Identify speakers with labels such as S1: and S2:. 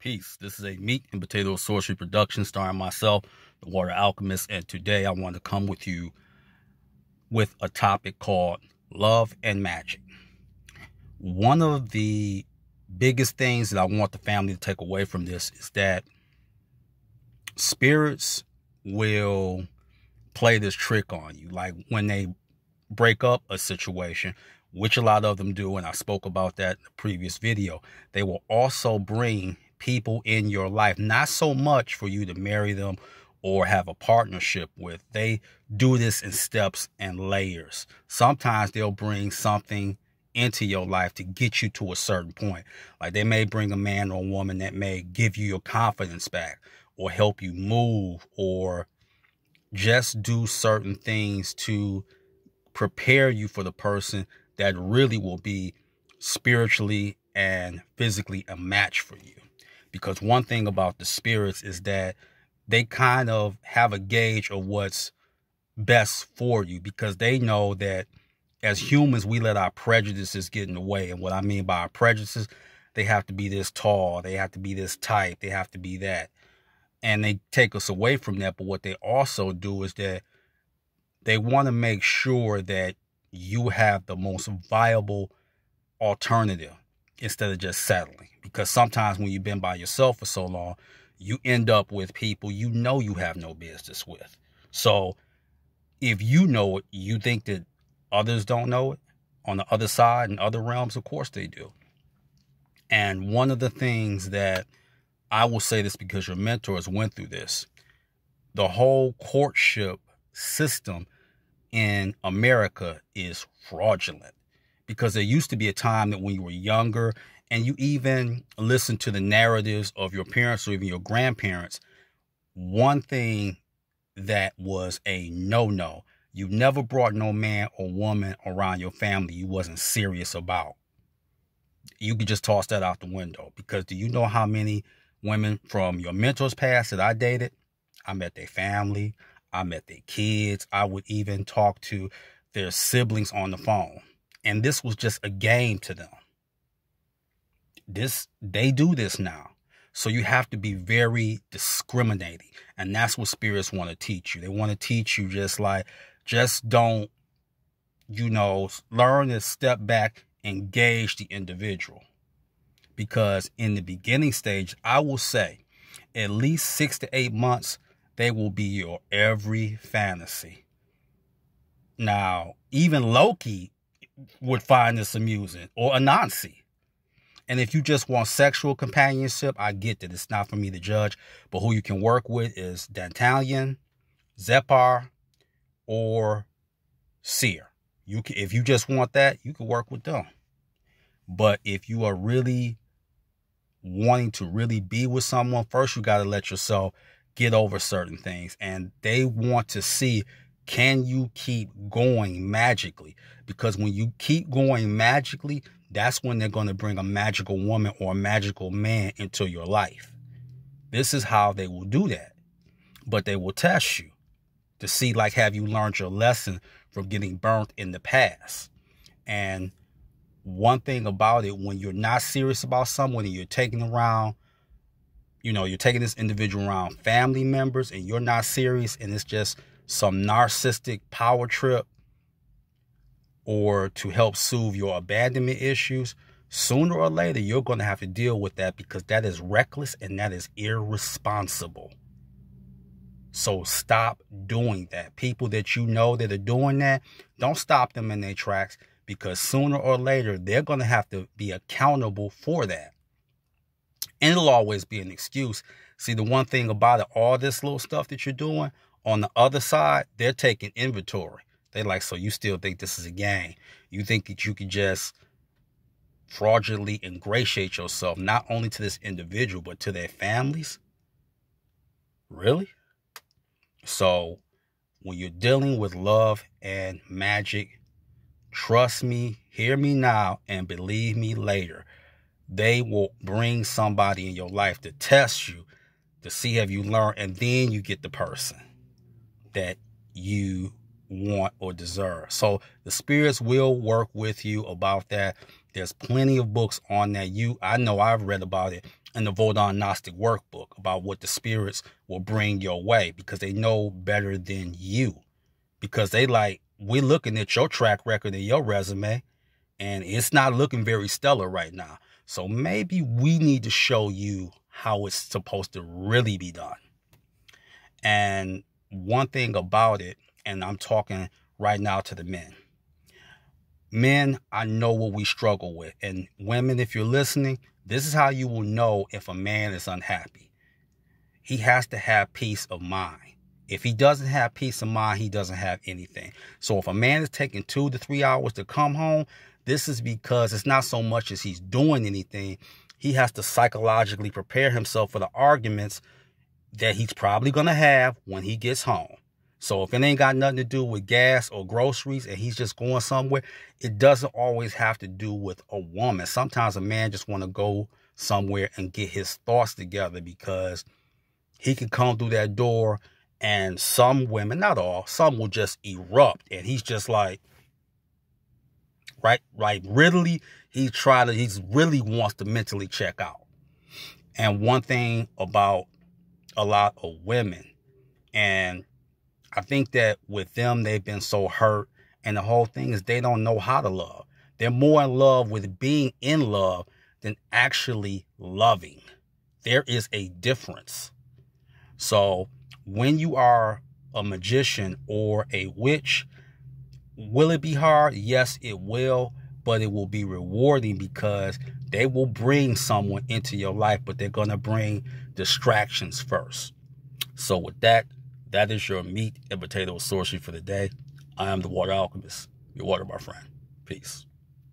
S1: Peace. This is a meat and potato sorcery production starring myself, the Water Alchemist, and today I want to come with you with a topic called love and magic. One of the biggest things that I want the family to take away from this is that spirits will play this trick on you. Like when they break up a situation, which a lot of them do, and I spoke about that in the previous video, they will also bring people in your life, not so much for you to marry them or have a partnership with. They do this in steps and layers. Sometimes they'll bring something into your life to get you to a certain point. Like they may bring a man or a woman that may give you your confidence back or help you move or just do certain things to prepare you for the person that really will be spiritually and physically a match for you. Because one thing about the spirits is that they kind of have a gauge of what's best for you, because they know that as humans, we let our prejudices get in the way. And what I mean by our prejudices, they have to be this tall, they have to be this type, they have to be that. And they take us away from that. But what they also do is that they want to make sure that you have the most viable alternative instead of just settling. Because sometimes when you've been by yourself for so long, you end up with people you know you have no business with. So if you know it, you think that others don't know it on the other side and other realms? Of course they do. And one of the things that I will say this because your mentors went through this, the whole courtship system in America is fraudulent. Because there used to be a time that when you were younger and you even listened to the narratives of your parents or even your grandparents, one thing that was a no-no, you never brought no man or woman around your family you wasn't serious about. You could just toss that out the window. Because do you know how many women from your mentors past that I dated? I met their family, I met their kids, I would even talk to their siblings on the phone. And this was just a game to them. They do this now. So you have to be very discriminating. And that's what spirits want to teach you. They want to teach you just don't, learn to step back and gauge the individual. Because in the beginning stage, I will say at least 6 to 8 months, they will be your every fantasy. Now, even Loki would find this amusing, or Anansi. And if you just want sexual companionship, I get that it's not for me to judge. But who you can work with is Dantalion, Zepar, or Seer. If you just want that, you can work with them. But if you are really wanting to really be with someone, first you got to let yourself get over certain things. And they want to see, can you keep going magically? Because when you keep going magically, that's when they're going to bring a magical woman or a magical man into your life. This is how they will do that. But they will test you to see, have you learned your lesson from getting burnt in the past? And one thing about it, when you're not serious about someone and you're taking around, you're taking this individual around family members and you're not serious, and it's just some narcissistic power trip or to help soothe your abandonment issues, sooner or later, you're going to have to deal with that, because that is reckless and that is irresponsible. So stop doing that. People that you know that are doing that, don't stop them in their tracks, because sooner or later, they're going to have to be accountable for that. And it'll always be an excuse. See, the one thing about it, all this little stuff that you're doing, on the other side, they're taking inventory. They're like, so you still think this is a game? You think that you can just fraudulently ingratiate yourself, not only to this individual, but to their families? Really? So when you're dealing with love and magic, trust me, hear me now, and believe me later. They will bring somebody in your life to test you, to see have you learned, and then you get the person that you want or deserve. So the spirits will work with you about that. There's plenty of books on that. I know I've read about it in the Vodon Gnostic workbook about what the spirits will bring your way, because they know better than you. Because they like, we're looking at your track record and your resume, and it's not looking very stellar right now. So maybe we need to show you how it's supposed to really be done. And one thing about it, and I'm talking right now to the men. Men, I know what we struggle with. And women, if you're listening, this is how you will know if a man is unhappy. He has to have peace of mind. If he doesn't have peace of mind, he doesn't have anything. So if a man is taking 2 to 3 hours to come home, this is because it's not so much as he's doing anything. He has to psychologically prepare himself for the arguments that he's probably going to have when he gets home. So if it ain't got nothing to do with gas or groceries and he's just going somewhere, it doesn't always have to do with a woman. Sometimes a man just want to go somewhere and get his thoughts together, because he can come through that door and some women, not all, some will just erupt. And he's just like, right, really, he really wants to mentally check out. And one thing about a lot of women, and I think that with them, they've been so hurt. And the whole thing is they don't know how to love. They're more in love with being in love than actually loving. There is a difference. So when you are a magician or a witch, will it be hard? Yes, it will. But it will be rewarding, because they will bring someone into your life, but they're going to bring distractions first. So with that, that is your meat and potato sorcery for the day. I am the Water Alchemist, your water, my friend. Peace.